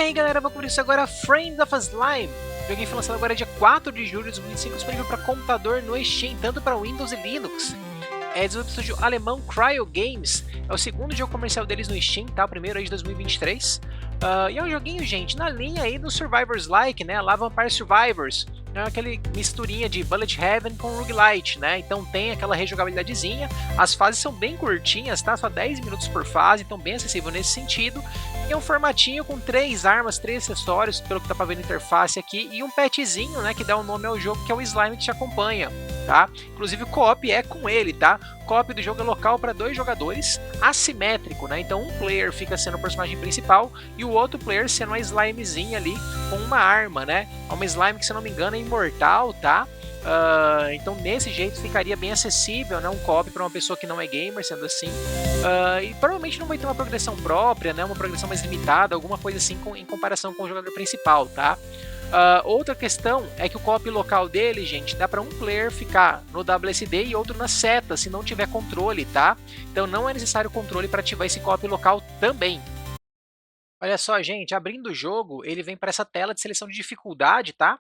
aí galera, vamos começar agora Frames of Slime. O joguinho foi lançado agora dia 4 de julho de 2025, disponível para computador no Steam, tanto para Windows e Linux. É desenvolvido pelo estúdio alemão Cryo Games, é o segundo jogo comercial deles no Steam, tá? O primeiro aí de 2023. E é um joguinho, gente, na linha aí do Survivors-like, né? Lá Vampire Survivors. É aquele misturinha de Bullet Heaven com Roguelite, né? Então tem aquela rejogabilidadezinha. As fases são bem curtinhas, tá? Só 10 minutos por fase, então bem acessível nesse sentido. E é um formatinho com 3 armas, 3 acessórios, pelo que dá pra ver na interface aqui, e um petzinho, né, que dá o nome ao jogo, que é o Slime que te acompanha, tá? Inclusive o co-op é com ele, tá? O co-op do jogo é local para 2 jogadores, assimétrico, né? Então um player fica sendo o personagem principal e o outro player sendo uma slimezinha ali com uma arma, né? É uma slime que, se não me engano, é imortal, tá? Então nesse jeito ficaria bem acessível, né, um co-op para uma pessoa que não é gamer, sendo assim, e provavelmente não vai ter uma progressão própria, né, uma progressão mais limitada, alguma coisa assim em comparação com o jogador principal, tá? Outra questão é que o co-op local dele, gente, dá para um player ficar no WSD e outro na seta, se não tiver controle, tá? Então não é necessário controle para ativar esse co-op local também. Olha só, gente, abrindo o jogo, ele vem para essa tela de seleção de dificuldade, tá?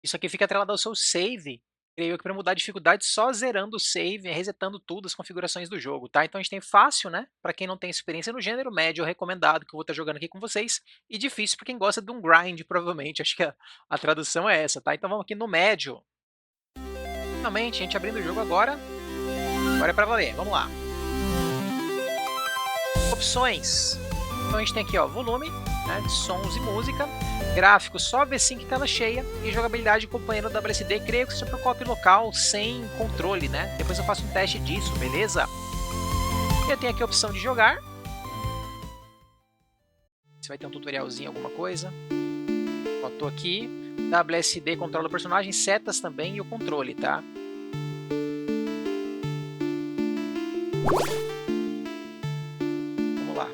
Isso aqui fica atrelado ao seu save. Creio que para mudar a dificuldade, só zerando o save, resetando tudo, as configurações do jogo, tá? Então a gente tem fácil, né? Para quem não tem experiência no gênero, médio, recomendado, que eu vou estar jogando aqui com vocês, e difícil para quem gosta de um grind, provavelmente. Acho que a tradução é essa, tá? Então vamos aqui no médio. Finalmente, a gente abrindo o jogo agora. Agora é para valer, vamos lá. Opções. Então a gente tem aqui, ó, volume, né, de sons e música, gráfico só V5 em tela cheia e jogabilidade companheiro WSD, creio que seja por co-op local sem controle, né? Depois eu faço um teste disso, beleza? E eu tenho aqui a opção de jogar. Você vai ter um tutorialzinho, alguma coisa. Ó, tô aqui, WSD controla o personagem, setas também e o controle, tá? Vamos lá.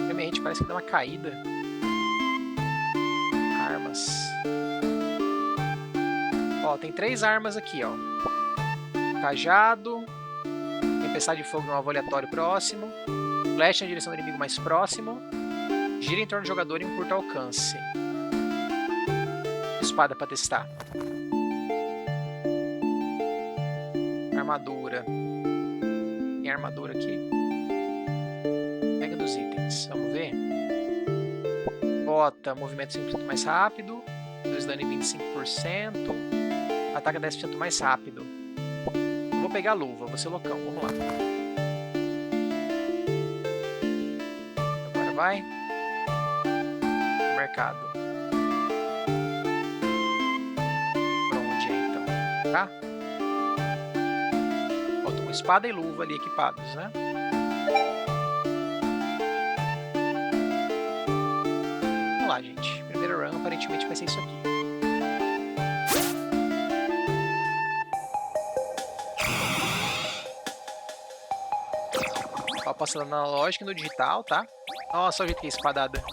Realmente parece que dá uma caída. Armas. Ó, tem 3 armas aqui, ó. Cajado. Tempestade de fogo no alvo aleatório próximo. Flecha na direção do inimigo mais próximo. Gira em torno do jogador em um curto alcance. Espada para testar. Armadura. Tem armadura aqui. Pega dos itens. Vamos ver. Bota, movimento 5% mais rápido. Reduz dano em 25%. Ataca 10% mais rápido. Eu vou pegar a luva, vou ser loucão. Vamos lá. Agora vai. Mercado. Pra onde é então? Tá? Bota uma espada e luva ali equipados, né? Vamos lá, gente. Primeiro run aparentemente vai ser isso aqui. Ó, passando na analógica e no digital, tá? Nossa, olha o jeito que é espadada.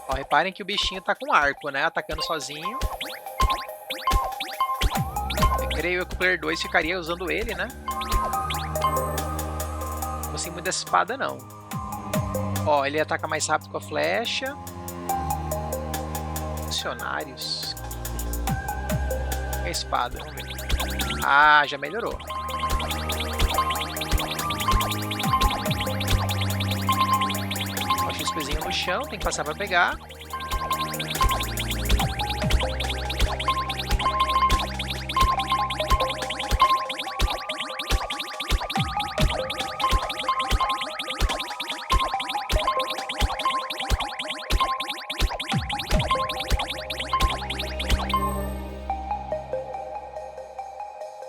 Ó, reparem que o bichinho tá com arco, né? Atacando sozinho. Eu creio que o player 2 ficaria usando ele, né? Não gostei muito dessa espada, não. Ó, ele ataca mais rápido com a flecha. Funcionários. A espada, vamos ver. Ah, já melhorou. Ó, XPzinho no chão, tem que passar para pegar.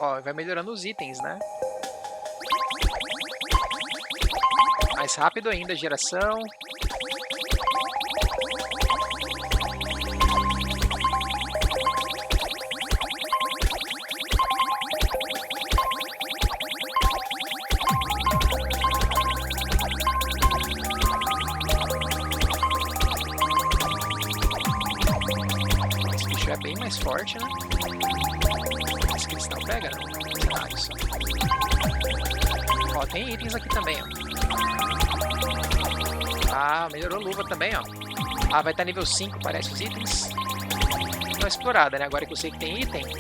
Ó, vai melhorando os itens, né? Mais rápido ainda a geração. bicho é bem mais forte, né? Esse cristal pega, não? Ah, isso. Ó, tem itens aqui também, ó. Ah, melhorou a luva também, ó. Ah, vai estar nível 5, parece, os itens. Não é explorada, né? Agora que eu sei que tem item. Tem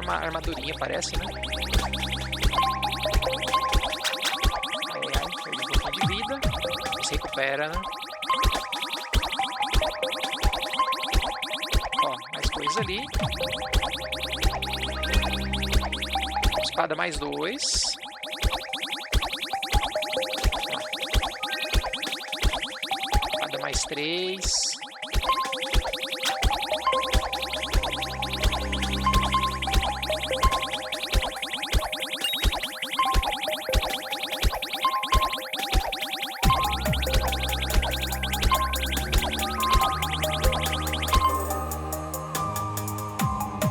uma armadurinha, parece, né? Ai, perde um pouquinho de vida. Se recupera, né? Ó, mais coisas ali. Espada mais 2. Espada mais 3.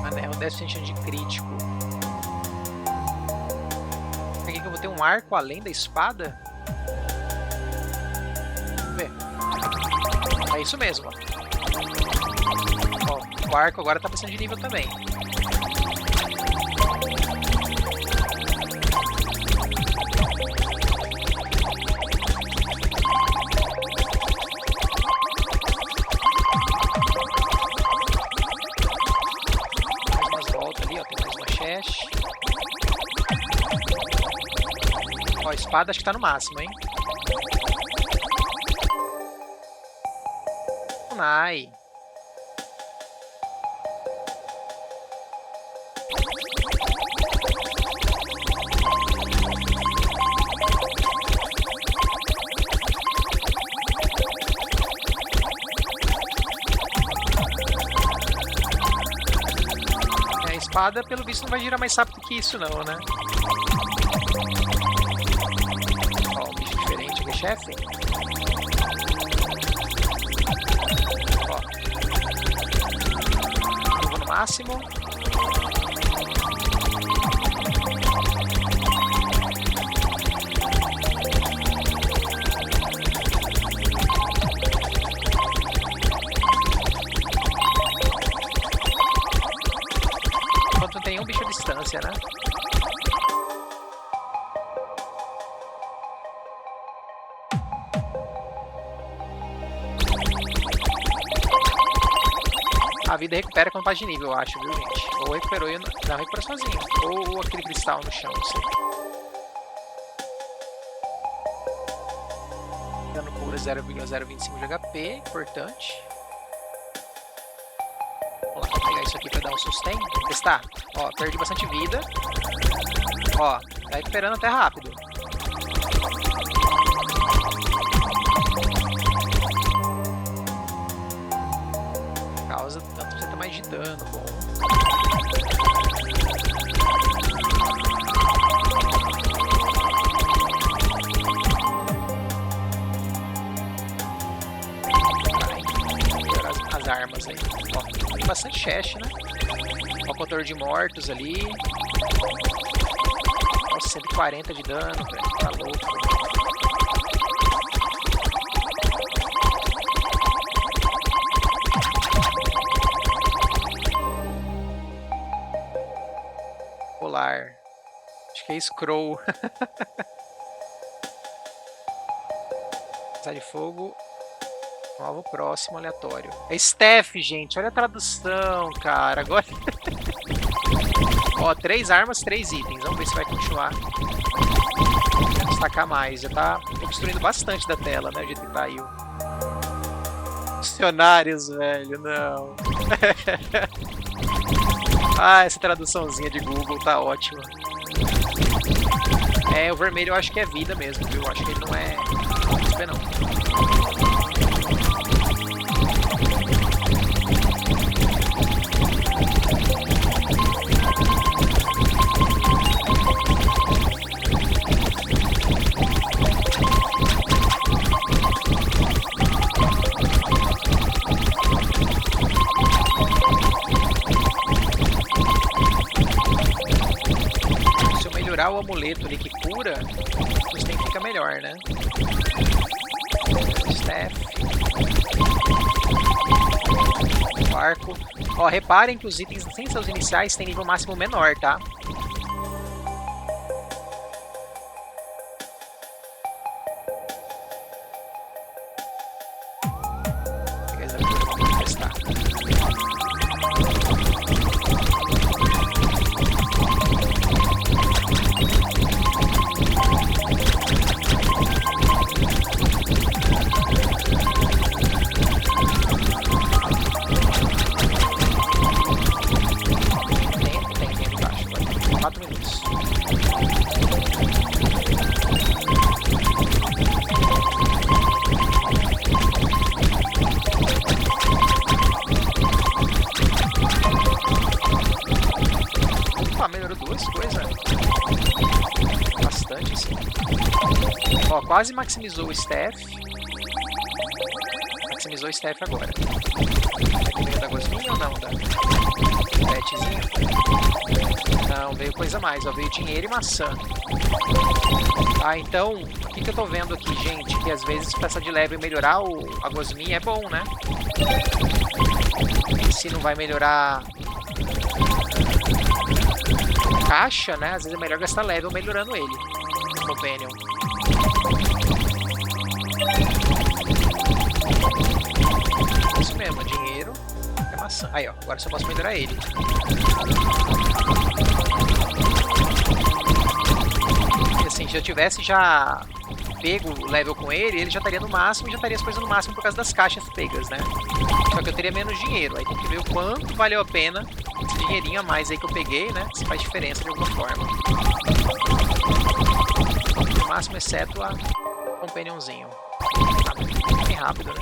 Anel 10% de crítico. Aqui que eu vou ter um arco além da espada? Vamos ver. É isso mesmo, ó. Ó, o arco agora tá passando de nível também. Mais umas voltas ali, ó. Tem mais uma chest. Ó, a espada acho que tá no máximo, hein? Kunai. A espada, pelo visto, não vai girar mais rápido que isso, não, né? Ó, um bicho diferente aqui, chefe. Ó. Luva no máximo. Enquanto tem um bicho à distância, né? A vida recupera quando passa de nível, eu acho, viu, gente? Ou recuperou e não recupera sozinho. Ou aquele cristal no chão, não sei. Dano cura 0,025 de HP, importante. Vamos lá, vou pegar isso aqui pra dar um sustain. Vamos testar. Ó, perdi bastante vida. Ó, tá recuperando até rápido. Causa tanto % mais de dano, bom. Vai melhorar as armas aí. Ó, tem bastante chest, né? Ó, contador de mortos ali. Nossa, 140 de dano, velho. Tá louco. Polar. Acho que é Scroll. Passar de fogo. Um alvo próximo, aleatório. É Steph, gente. Olha a tradução, cara. Agora. Ó, 3 armas, 3 itens. Vamos ver se vai continuar. Vai destacar mais. Já tá obstruindo bastante da tela, né? O jeito que tá aí. Funcionários, velho. Não. Ah, essa traduçãozinha de Google tá ótima. É, o vermelho eu acho que é vida mesmo, viu? Eu acho que ele não é... não. O amuleto ali que cura, o sustain fica melhor, né? Staff. arco. Ó, reparem que os itens sem seus iniciais têm nível máximo menor, tá? Vou testar. Tem embaixo. 4 minutos. Opa, melhorou 2 coisas. Bastante, sim. Ó, quase maximizou o staff. Maximizou o staff agora. Veio da gosminha ou não? Da petzinha? Não, veio coisa a mais. Ó, veio dinheiro e maçã. Ah, então, o que eu tô vendo aqui, gente? Que às vezes passar de level e melhorar a gosminha é bom, né? E se não vai melhorar caixa, né? Às vezes é melhor gastar level melhorando ele. Companion. Isso mesmo, dinheiro e maçã. Aí, ó, agora só posso melhorar ele. E assim, se eu tivesse já pego o level com ele, ele já estaria no máximo e já estaria as coisas no máximo por causa das caixas pegas, né? Só que eu teria menos dinheiro. Aí tem que ver o quanto valeu a pena esse dinheirinho a mais aí que eu peguei, né? Se faz diferença de alguma forma. No máximo, exceto a Companionzinho. Bem rápido, né?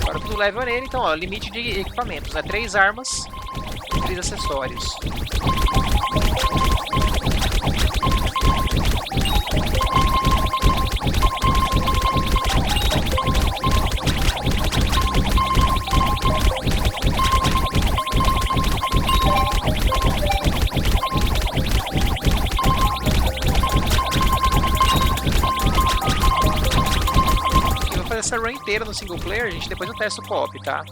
Agora tudo level nele, então, ó, limite de equipamentos, né? 3 armas e 3 acessórios. Essa run inteira no single player, gente, depois eu testo o co-op, tá?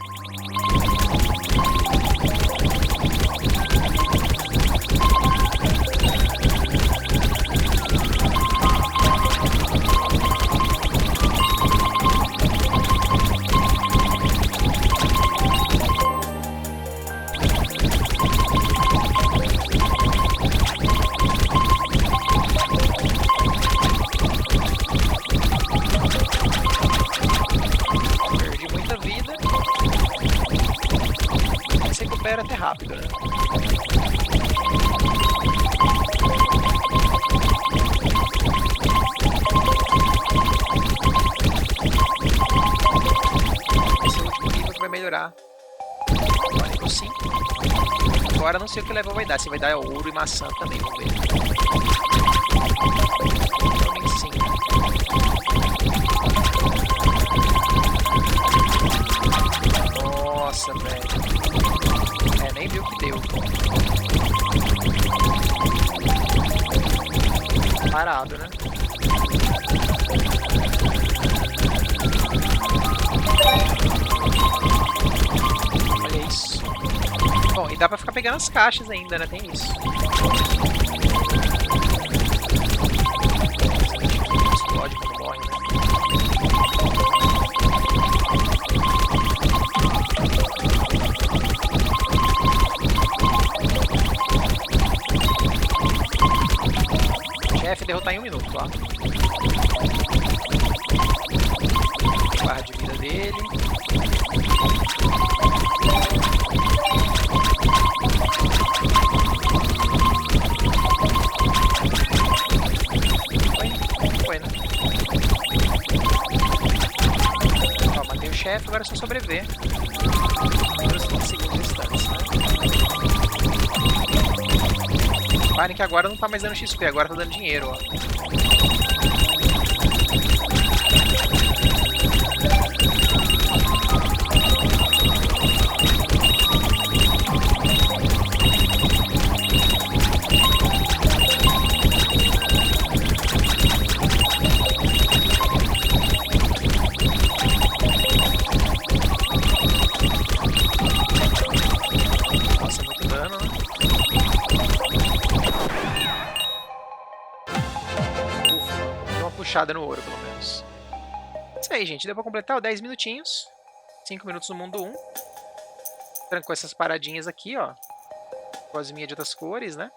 Recupera até rápido, né? Esse é o último nível que vai melhorar. Agora nível 5. Agora não sei o que level vai dar. Se vai dar ouro e maçã também, vamos ver. Provavelmente sim. Nossa, velho. Nem viu o que deu. Parado, né? Olha isso. Bom, e dá pra ficar pegando as caixas ainda, né? Tem isso. Explode quando morre, né? Chefe derrotar em 1 minuto, ó. Barra de vida dele. Foi, né? Ó, matei o chefe, agora é só sobreviver. Os 30 segundos restantes, né? Reparem que agora não tá mais dando XP, agora tá dando dinheiro, ó. achada no ouro, pelo menos. Isso aí, gente. Deu pra completar 10 minutinhos. 5 minutos no mundo 1. Trancou essas paradinhas aqui, ó. Cosminha de outras cores, né?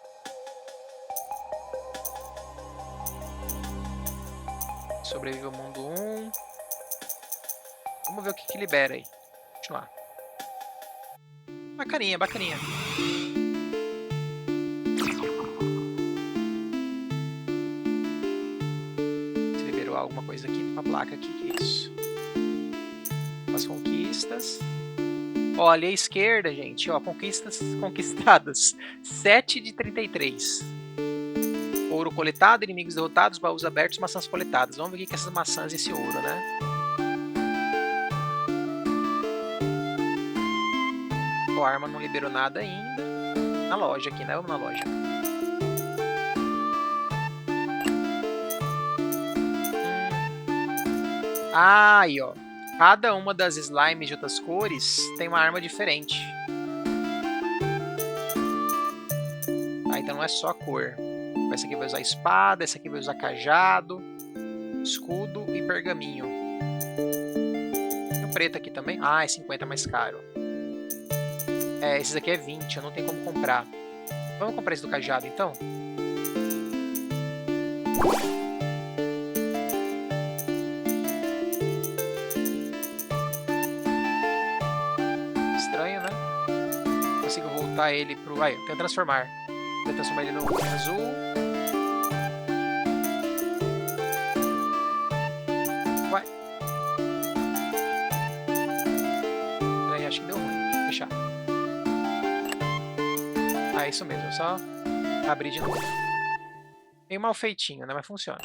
Sobrevive ao mundo 1. Vamos ver o que libera aí. Continuar. Bacaninha, bacaninha. Você liberou alguma coisa aqui? Tem uma placa aqui, que é isso? As conquistas. Ó, ali à esquerda, gente, ó, conquistas conquistadas. 7 de 33. Ouro coletado, inimigos derrotados, baús abertos, maçãs coletadas. Vamos ver o que é essas maçãs e esse ouro, né? Ó, a arma não liberou nada ainda. Na loja aqui, né? Vamos na loja. Ah, aí, ó. Cada uma das slimes de outras cores tem uma arma diferente. Ah, então não é só a cor. Essa aqui vai usar espada, essa aqui vai usar cajado, escudo e pergaminho. Tem o preto aqui também. Ah, é 50 mais caro. É, esses aqui é 20, eu não tenho como comprar. Vamos comprar esse do cajado, então? Estranho, né? Consigo voltar ele pro... Aí, eu tenho que transformar. Vou transformar ele no azul. Vai. Peraí, acho que deu ruim. Deixa eu fechar. Ah, isso mesmo. Só abrir de novo. Meio mal feitinho, né? Mas funciona.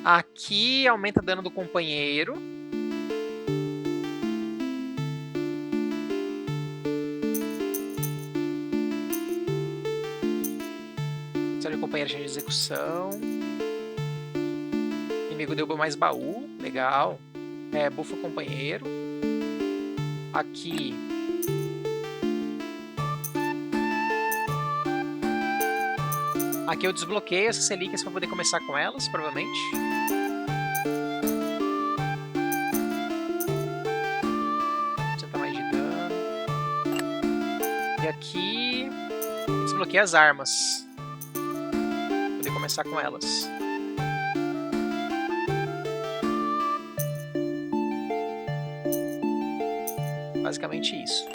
Aqui aumenta dano do companheiro. Sério, companheiro de execução. Inimigo deu mais baú. Legal. É, bufa o companheiro. Aqui. Aqui eu desbloqueio essas relíquias para poder começar com elas, provavelmente. Sentar mais de dano. E aqui desbloqueio as armas. Pra poder começar com elas. Basicamente isso.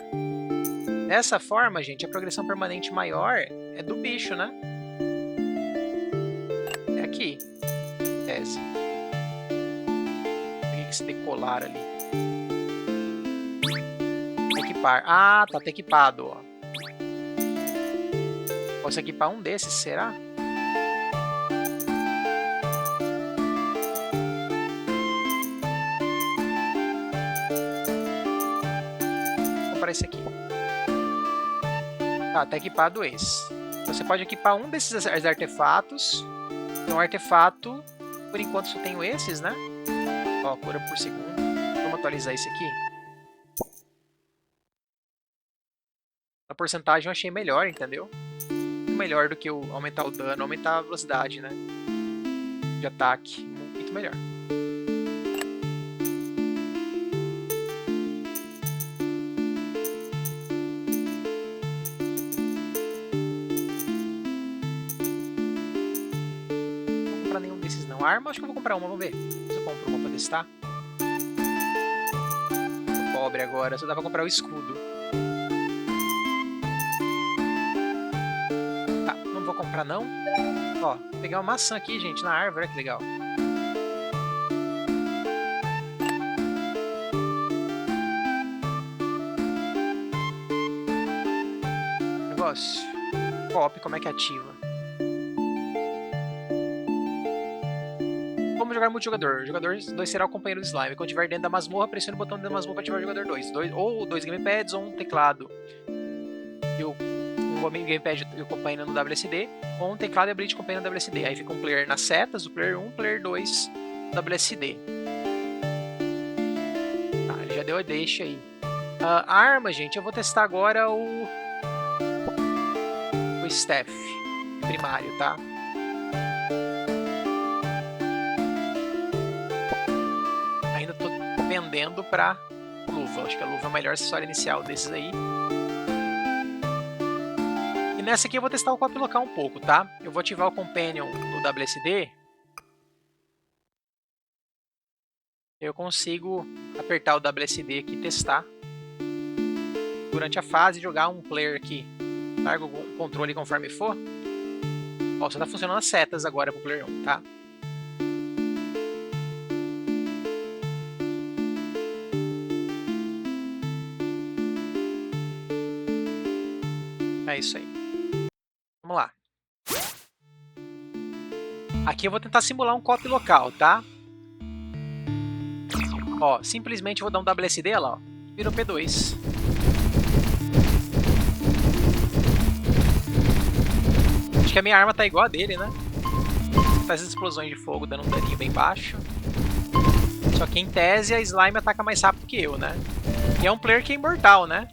Dessa forma, gente, a progressão permanente maior é do bicho, né? É aqui. Tese. Tem que se decolar ali. Equipar. Ah, tá equipado, ó. Posso equipar um desses, será? Vou comprar esse aqui. Tá equipado esse. Você pode equipar um desses artefatos. Um artefato, por enquanto só tenho esses, né? Ó, cura por segundo. Vamos atualizar esse aqui. A porcentagem eu achei melhor, entendeu? Melhor do que eu aumentar o dano, aumentar a velocidade, né? De ataque. Muito melhor. Arma, acho que eu vou comprar uma, vamos ver. Se eu compro uma pra testar. Tô pobre agora, só dá pra comprar o escudo. Tá, não vou comprar não. Ó, vou pegar uma maçã aqui, gente, na árvore, olha que legal. Negócio. Cop, como é que ativa? Vamos jogar multijogador. O jogador 2 será o companheiro do slime. Quando estiver dentro da masmorra, pressione o botão dentro da masmorra para ativar o jogador 2. Ou 2 gamepads ou um teclado. E um gamepad e o companheiro no WSD. Ou um teclado e habilite o companheiro no WSD. Aí fica um player nas setas, o player 1, player 2 no WSD. Tá, ele já deu a deixa aí. A arma, gente, eu vou testar agora o staff primário, tá? vendendo pra luva. Acho que a luva é o melhor acessório inicial desses aí. E nessa aqui eu vou testar o co-op local um pouco, tá? Eu vou ativar o Companion no WSD. Eu consigo apertar o WSD aqui e testar. Durante a fase, jogar um player aqui. Larga o controle conforme for. Ó, só tá funcionando as setas agora pro player 1, tá? É isso aí. Vamos lá. Aqui eu vou tentar simular um co-op local, tá? Ó, simplesmente vou dar um WSD, olha lá, ó. Virou P2. Acho que a minha arma tá igual a dele, né? Faz as explosões de fogo dando um daninho bem baixo. Só que em tese a Slime ataca mais rápido que eu, né? E é um player que é imortal, né?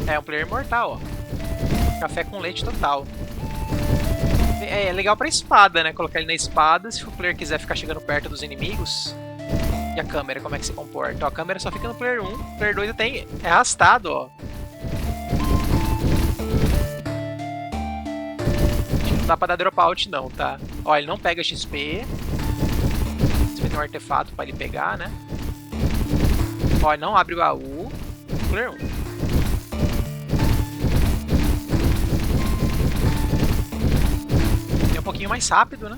É um player imortal, ó. Café com leite total. É legal pra espada, né? Colocar ele na espada se o player quiser ficar chegando perto dos inimigos. E a câmera, como é que se comporta? Ó, a câmera só fica no player 1, o player 2 até é arrastado, ó. Não dá pra dar dropout não, tá? Ó, ele não pega XP. Você vai ter um artefato pra ele pegar, né? Ó, ele não abre o baú. Player 1. É um pouquinho mais rápido, né?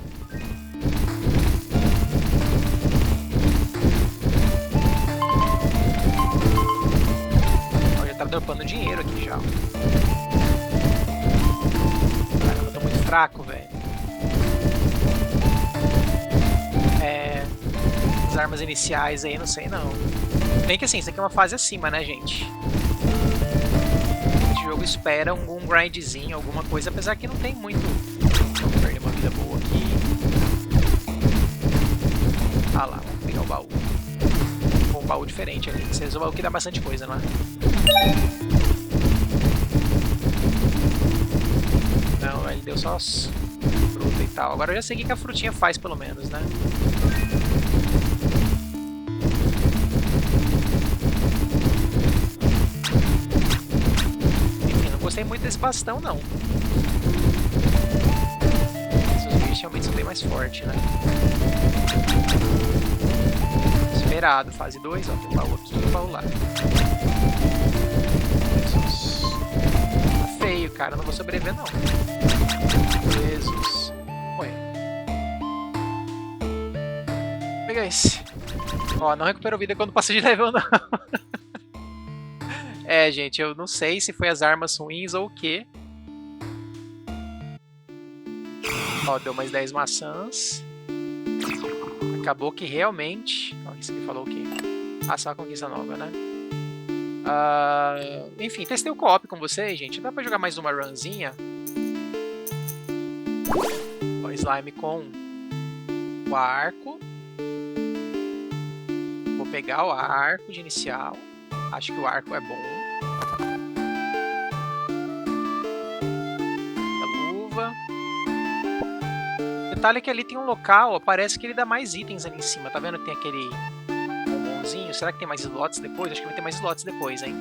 Ó, já tá dropando dinheiro aqui já. Caramba, eu tô muito fraco, velho. As armas iniciais aí, não sei não. Bem que assim, isso aqui é uma fase acima, né, gente? Esse jogo espera um grindzinho, alguma coisa, apesar que não tem muito. Vamos perder uma vida boa aqui. Ah lá, vamos pegar o baú. Um baú diferente ali. Esse baú que dá bastante coisa, não é? Não, ele deu só fruta e tal. Agora eu já sei o que a frutinha faz, pelo menos, né? Enfim, não gostei muito desse bastão, não. Esses bichos realmente são bem mais fortes, né? Esperado, fase 2, ó. Tem um baú aqui e um baú lá. Jesus. Tá feio, cara. Eu não vou sobreviver, não. Jesus. Oi. Vou pegar esse. Ó, não recupero vida quando passa de level, não. É, gente, eu não sei se foi as armas ruins ou o quê. Ó, deu mais 10 maçãs. Acabou que realmente... Ó, isso aqui falou o quê? Ah, só uma conquista nova, né? Enfim, testei o co-op com vocês, gente. Dá pra jogar mais uma runzinha. Ó, slime com o arco. Vou pegar o arco de inicial. Acho que o arco é bom. A luva. Detalhe que ali tem um local, ó, parece que ele dá mais itens ali em cima. Tá vendo que tem aquele bombonzinho? Será que tem mais slots depois? Acho que vai ter mais slots depois, hein?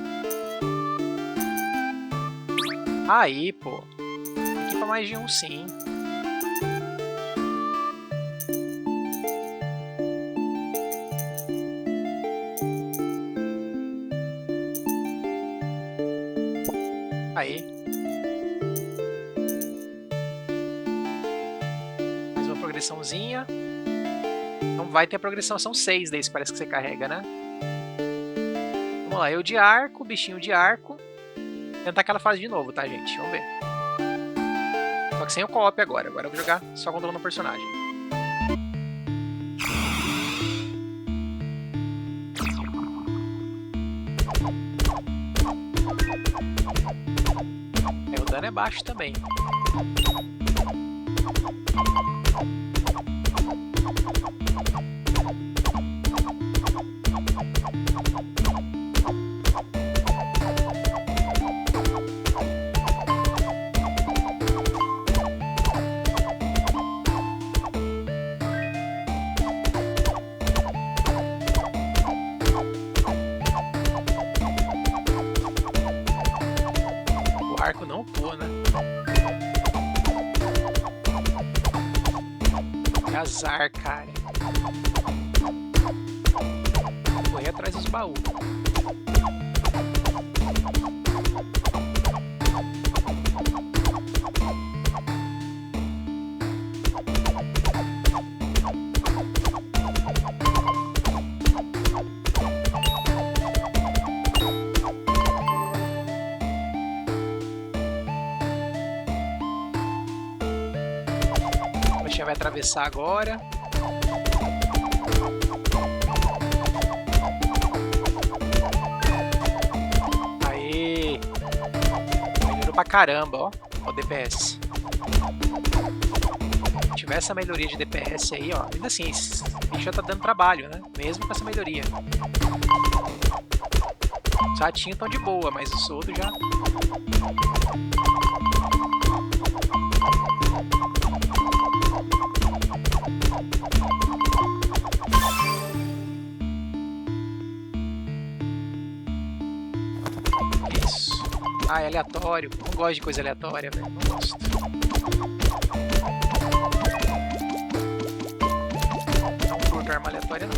Aí, pô. Aqui pra mais de um, sim. Aí. Mais uma progressãozinha. Não vai ter a progressão, são 6 desse, parece que você carrega, né? Vamos lá, eu de arco, bichinho de arco. Tentar aquela fase de novo, tá, gente? Vamos ver. Só que sem o co-op agora. Agora eu vou jogar só controlando o personagem. O dano é baixo também. azar, cara. Correr atrás dos baús. Vai atravessar agora. Aê! Melhorou pra caramba, ó. Ó o DPS. Se tiver essa melhoria de DPS aí, ó. Ainda assim, esse bicho já tá dando trabalho, né? Mesmo com essa melhoria. Os ratinhos estão de boa, mas os outros já... Ah, é aleatório. Não gosto de coisa aleatória, velho. Não gosto. Não curto arma aleatória, não.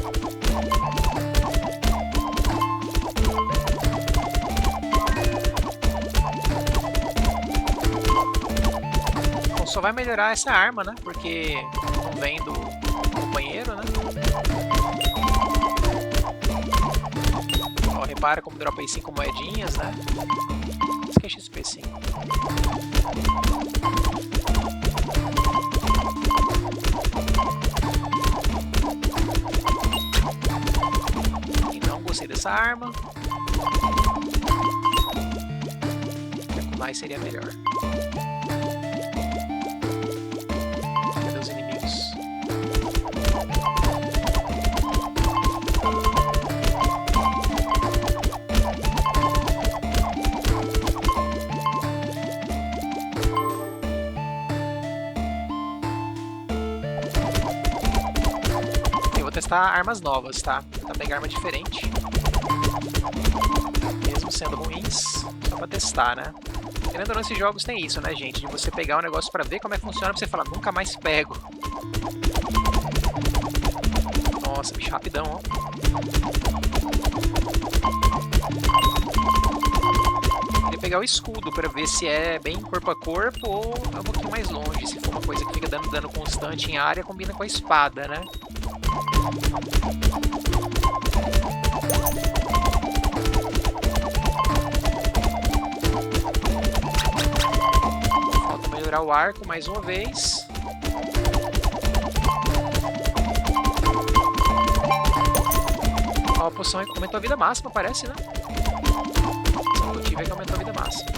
Bom, só vai melhorar essa arma, né? Porque não vem do companheiro, né? Ó, repara como dropa aí 5 moedinhas, né? Isso que é XP, sim. E não gostei dessa arma. Mais seria melhor. Cadê os inimigos? Testar armas novas, tá? Pra pegar arma diferente. Mesmo sendo ruins, só pra testar, né? Querendo ou não, esses jogos tem isso, né, gente? De você pegar um negócio pra ver como é que funciona, pra você falar, nunca mais pego. Nossa, bicho rapidão, ó. Queria pegar o escudo pra ver se é bem corpo a corpo ou é um pouquinho mais longe. Se for uma coisa que fica dando dano constante em área, combina com a espada, né? Falta melhorar o arco mais uma vez. Ó, a poção que aumentou a vida máxima, parece, né? A poção que eu tive é que aumentou a vida máxima.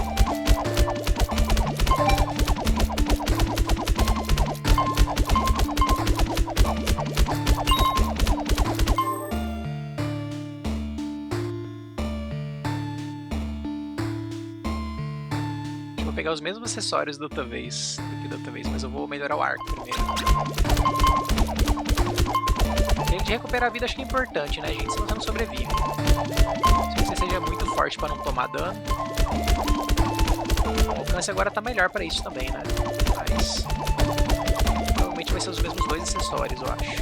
Vou pegar os mesmos acessórios da outra vez, mas eu vou melhorar o arco primeiro. Ele de recuperar a vida acho que é importante, né, gente? Senão você não sobrevive. Se você seja muito forte para não tomar dano. O alcance agora tá melhor para isso também, né? Mas provavelmente vai ser os mesmos dois acessórios, eu acho.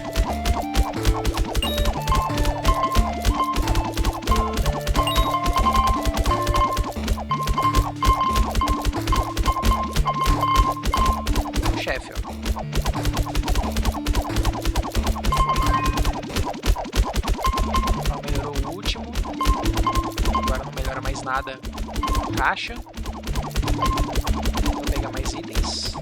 Chefe, ó. Melhorou o último. Agora não melhora mais nada. Caixa. Vou pegar mais itens.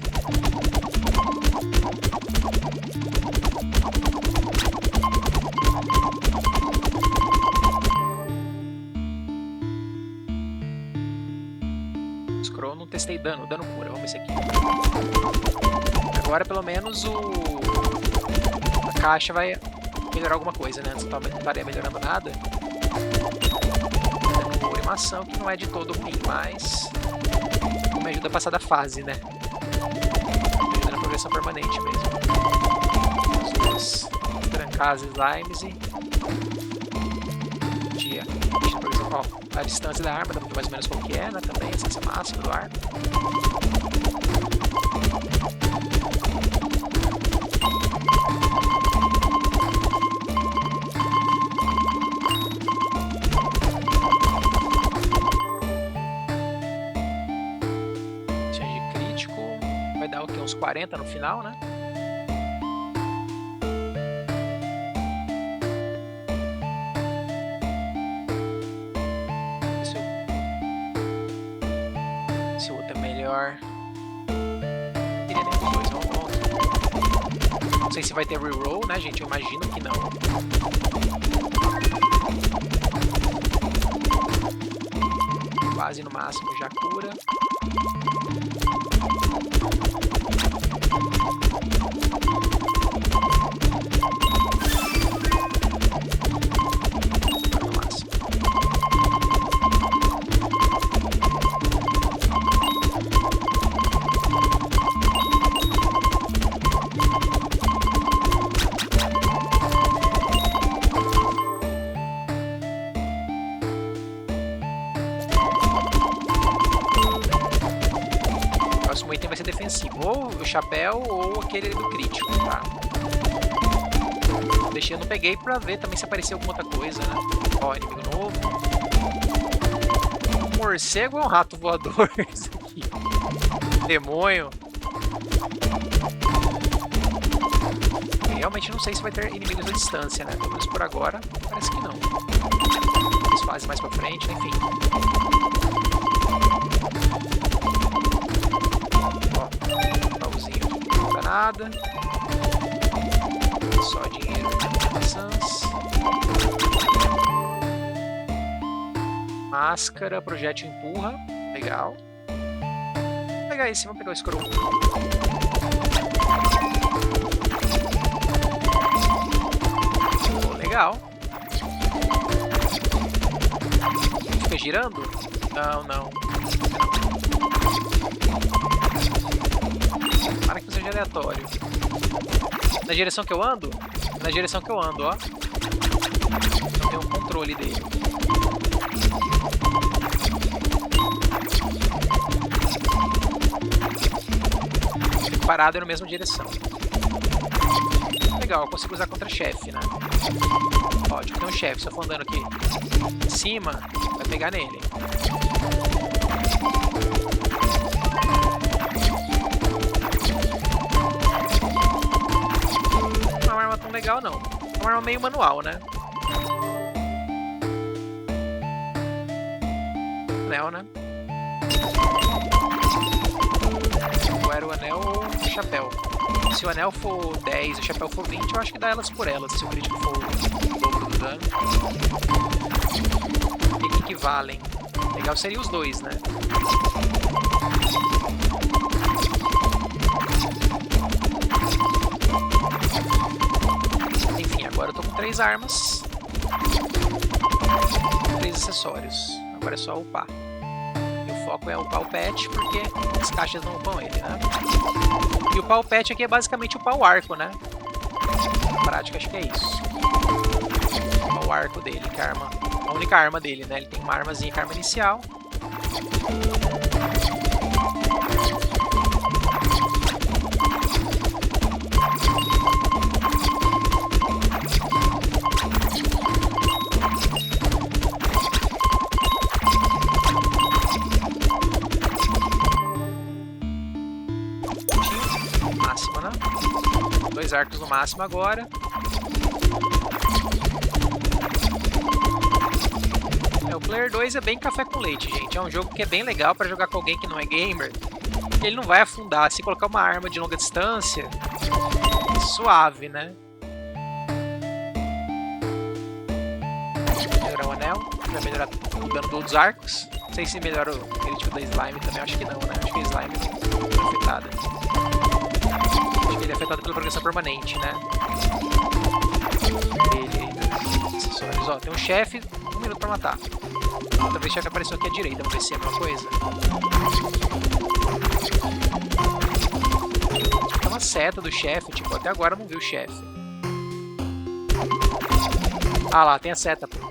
Scroll, não testei dano. Dano cura. Vamos ver esse aqui. Agora pelo menos a caixa vai melhorar alguma coisa, né? Antes não estaria melhorando nada. Dando animação que não é de todo ruim, mas me ajuda a passar da fase, né? Me ajuda na progressão permanente mesmo. Vamos trancar as slimes e dia. Deixa a progressão, ó, a distância da arma, dá pra ver mais ou menos qual que é, né? Também a distância máxima do arco. 40 no final, né? Se o outro é melhor. Queria nem os dois, vamos. Não sei se vai ter reroll, né, gente? Eu imagino que não. Quase no máximo já cura. No máximo. O próximo item vai ser defensivo, ou o chapéu ou aquele do crítico, tá? Eu não peguei pra ver também se apareceu alguma outra coisa, né? Ó, inimigo novo. Um morcego ou um rato voador? Isso aqui. Demônio. Eu realmente não sei se vai ter inimigos à distância, né? Pelo menos por agora, parece que não. Eles fazem mais pra frente, enfim. Não dá nada. Só dinheiro de maçãs. Máscara, projétil empurra. Legal. Vou pegar esse, vamos pegar o escroto. Oh, legal. Fica girando? Não, não. Para que seja aleatório. Na direção que eu ando? Na direção que eu ando, ó. Não tem um controle dele. Fico parado na mesma direção. Legal, eu consigo usar contra chefe, né? Ó, tipo, tem um chefe, se eu for andando aqui em cima, vai pegar nele. Tão legal não. É uma arma meio manual, né? Anel, né? Ou era o anel ou o chapéu. Se o anel for 10 e o chapéu for 20, eu acho que dá elas por elas, se o crítico for o dobro do dano. E que equivalem. Legal seria os dois, né? Agora eu tô com 3 armas, 3 acessórios. Agora é só upar. E o foco é upar o pet, porque as caixas não upam ele, né? E upar o pet aqui é basicamente upar o arco, né? Na prática, acho que é isso. Upar o arco dele, que é a única arma dele, né? Ele tem uma armazinha que é a arma inicial. Máximo, né? 2 arcos no máximo agora. O Player 2 é bem café com leite, gente. É um jogo que é bem legal para jogar com alguém que não é gamer. Ele não vai afundar. Se colocar uma arma de longa distância, suave, né? Melhorar o anel. Vai melhorar o dano dos arcos. Não sei se melhora o crítico da slime também. Acho que não, né? Acho que a slime não é afetada. Acho que ele é afetado pela progressão permanente, né? Acessórios. Ó, tem um chefe, 1 minuto pra matar. Outra vez o chefe apareceu aqui à direita, vamos ver se é a mesma coisa. Tem uma seta do chefe, tipo, até agora eu não vi o chefe. Ah lá, tem a seta, pô.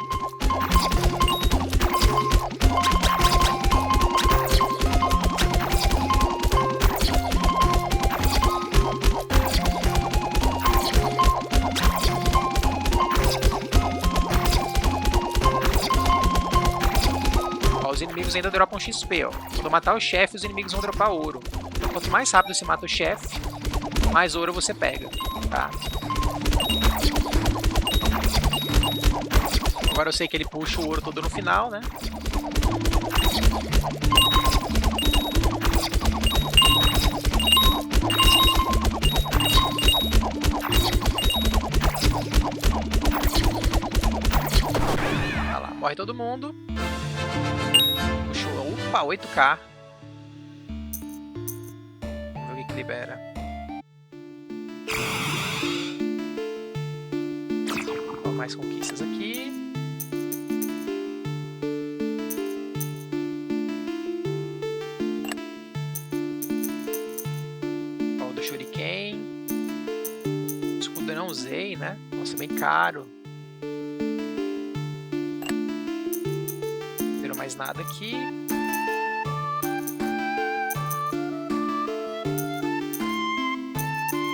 Os inimigos ainda dropam XP, ó. Quando eu matar o chefe, os inimigos vão dropar ouro. Quanto mais rápido você mata o chefe, mais ouro você pega, tá? Agora eu sei que ele puxa o ouro todo no final, né? Olha lá, morre todo mundo. Puxou, opa, 8k. Vamos ver o que libera. Mais conquistas aqui. Ó, o do Shuriken. O escudo eu não usei, né? Nossa, bem caro. Não virou mais nada aqui.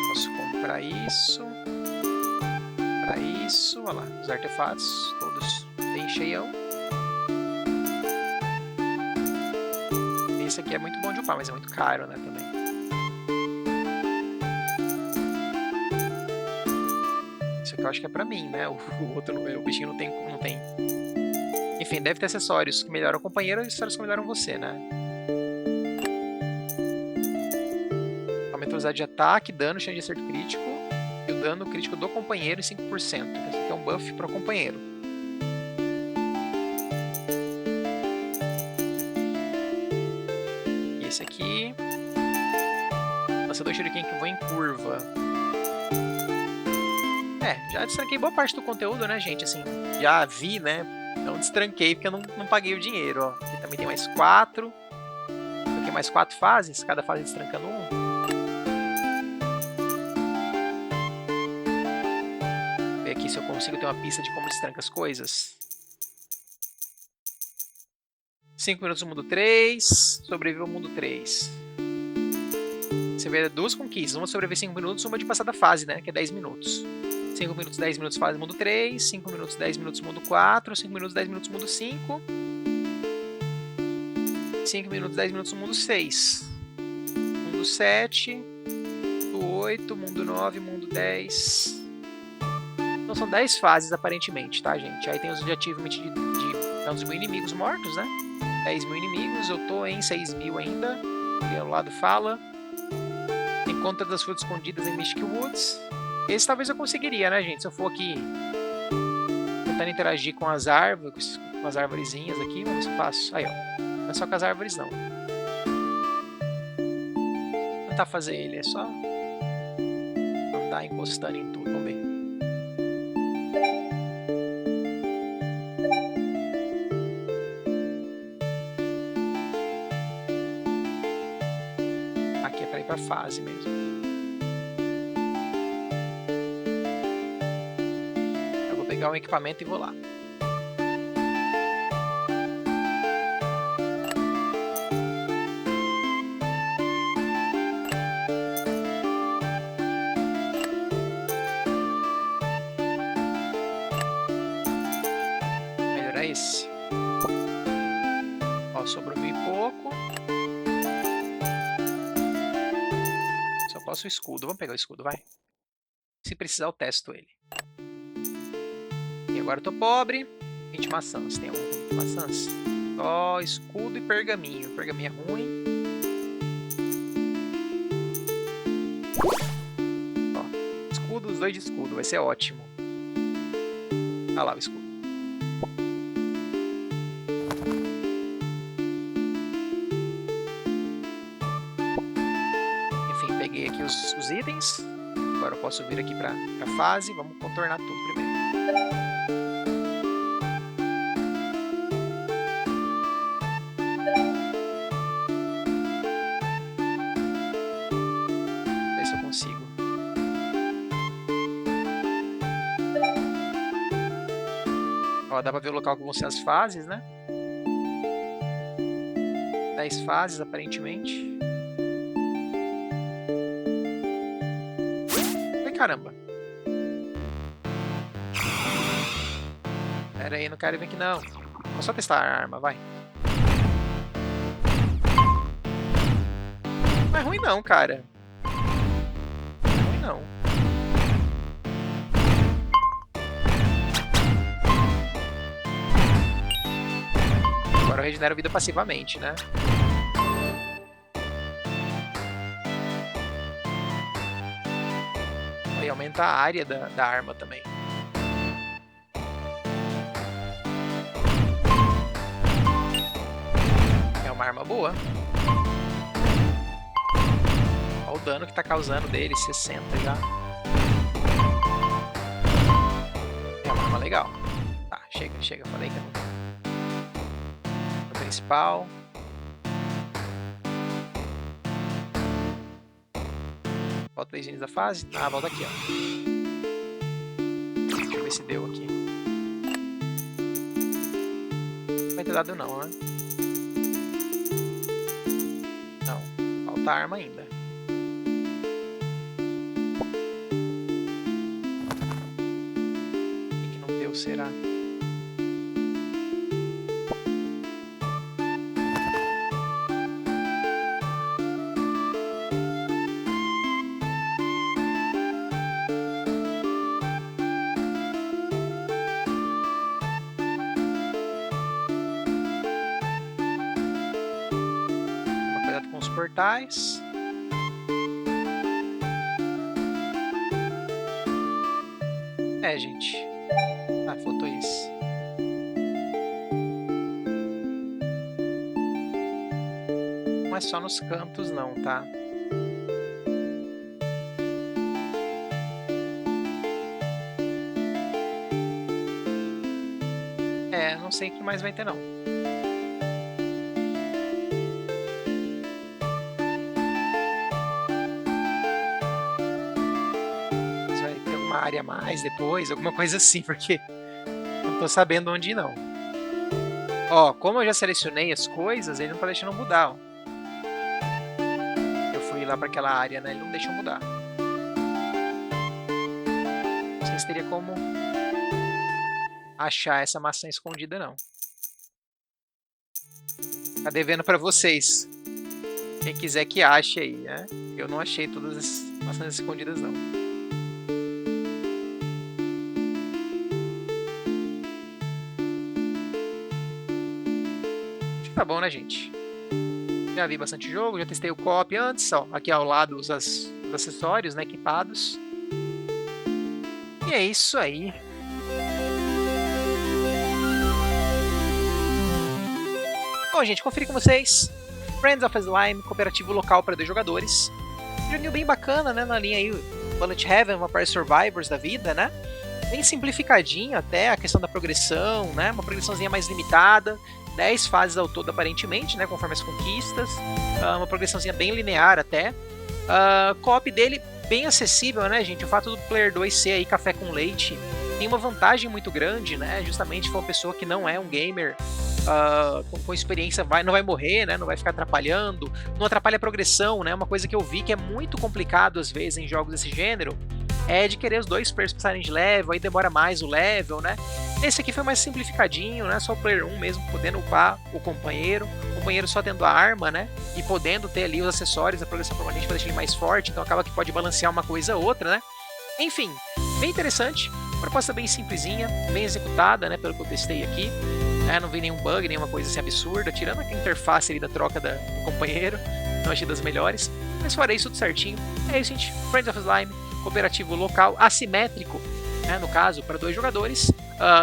Posso comprar isso. Isso, olha lá, os artefatos todos bem cheião. Esse aqui é muito bom de upar, mas é muito caro, né, também. Isso aqui eu acho que é pra mim, né, o outro, o bichinho não tem. Enfim, deve ter acessórios que melhoram o companheiro e acessórios que melhoram você, né. Aumenta a velocidade de ataque, dano, chance de acerto crítico. E o dano crítico do companheiro em 5%. Esse aqui é um buff para o companheiro. E esse aqui. Lançador Shuriken que voa em curva. Já destranquei boa parte do conteúdo, né, gente? Assim, já vi, né? Não destranquei porque eu não paguei o dinheiro, ó. Aqui também tem mais 4. Aqui mais 4 fases, cada fase destrancando um. Aqui se eu consigo ter uma pista de como destranca as coisas. 5 minutos no mundo 3, sobrevive ao mundo 3. Você vê 2 conquistas, uma sobreviver 5 minutos, uma de passar da fase, né, que é 10 minutos. 5 minutos, 10 minutos fase mundo 3, 5 minutos, 10 minutos mundo 4, 5 minutos, 10 minutos mundo 5, 5 minutos, 10 minutos mundo 6, mundo 7, mundo 8, mundo 9, mundo 10... Então são 10 fases aparentemente, tá, gente? Aí tem os de achievement de 11.000 inimigos mortos, né? 10.000 inimigos, eu tô em 6.000 ainda. E ao lado fala. Encontra das frutas escondidas em Mystic Woods. Esse talvez eu conseguiria, né, gente? Se eu for aqui tentando interagir com as árvores, com as arvorezinhas aqui, vamos ver se eu faço. Aí, ó. Não é só com as árvores, não. Vou tentar fazer ele, é só andar encostando em tudo. Vamos ver. Aqui é para ir para fase mesmo. Eu vou pegar um equipamento e vou lá. Melhorar esse. Ó, sobrou 1.000 e pouco. Só posso o escudo. Vamos pegar o escudo, vai. Se precisar, eu testo ele. E agora eu tô pobre. 20 maçãs. Tem algum 20 maçãs? Ó, escudo e pergaminho. Pergaminho é ruim. Ó, escudo, os 2 de escudo. Vai ser ótimo. Olha lá o escudo. Enfim, peguei aqui os itens. Agora eu posso vir aqui pra fase. Vamos contornar tudo primeiro. Ver se eu consigo. Ó, dá pra ver o local que vão ser as fases, né? 10 fases, aparentemente. Ai, caramba. Pera aí, não quero vir aqui não. Vou só testar a arma, vai. Ué? é ruim não, cara. Não é ruim não. Agora eu regenero vida passivamente, né? E aumenta a área da arma também. É uma arma boa. Olha o dano que tá causando dele, 60 já. É uma arma legal. Tá, chega. Falei que eu não... No principal. Volta 3 da fase. Ah, volta aqui, ó. Deixa eu ver se deu aqui. Não vai ter dado não, né? Não. Falta arma ainda. O que não deu, será? Portais. É, gente. Ah, faltou isso. Não é só nos cantos não, tá? É, não sei o que mais vai ter não. Área mais depois, alguma coisa assim, porque não tô sabendo onde ir não. Ó, como eu já selecionei as coisas, ele não tá deixando mudar, ó. Eu fui lá para aquela área, né? Ele não deixa eu mudar. Não sei se teria como achar essa maçã escondida, não. Tá devendo para vocês. Quem quiser que ache aí, né? Eu não achei todas as maçãs escondidas, não. Tá bom, né, gente? Já vi bastante jogo, já testei o co-op antes, ó, aqui ao lado os acessórios, né, equipados. E é isso aí. Bom, gente, conferir com vocês. Friends of Slime, cooperativo local para 2 jogadores. Um joguinho bem bacana, né, na linha aí, Bullet Heaven, Vampire Survivors da vida, né? Bem simplificadinho até, a questão da progressão, né? Uma progressãozinha mais limitada. 10 fases ao todo, aparentemente, né, conforme as conquistas. Uma progressãozinha bem linear até. Co-op dele bem acessível, né, gente? O fato do Player 2 ser aí café com leite tem uma vantagem muito grande, né? Justamente para uma pessoa que não é um gamer com experiência, não vai morrer, né? Não vai ficar atrapalhando. Não atrapalha a progressão, né? Uma coisa que eu vi que é muito complicado às vezes em jogos desse gênero é de querer os 2 players passarem de level, aí demora mais o level, né? Esse aqui foi mais simplificadinho, né? Só o player 1 mesmo podendo upar o companheiro só tendo a arma, né? E podendo ter ali os acessórios, a progressão permanente para deixar ele mais forte, então acaba que pode balancear uma coisa ou outra, né? Enfim, bem interessante, proposta bem simplesinha, bem executada, né? Pelo que eu testei aqui. Não vi nenhum bug, nenhuma coisa assim absurda, tirando a interface ali da troca do companheiro, não achei das melhores, mas fora isso tudo certinho. É isso, gente. Friends of Slime, cooperativo local, assimétrico, né, no caso, para 2 jogadores.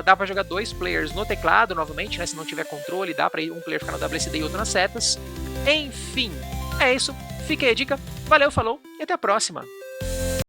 Dá para jogar 2 players no teclado, novamente, né, se não tiver controle, dá para um player ficar no WSD e outro nas setas. Enfim, é isso. Fica aí a dica. Valeu, falou e até a próxima.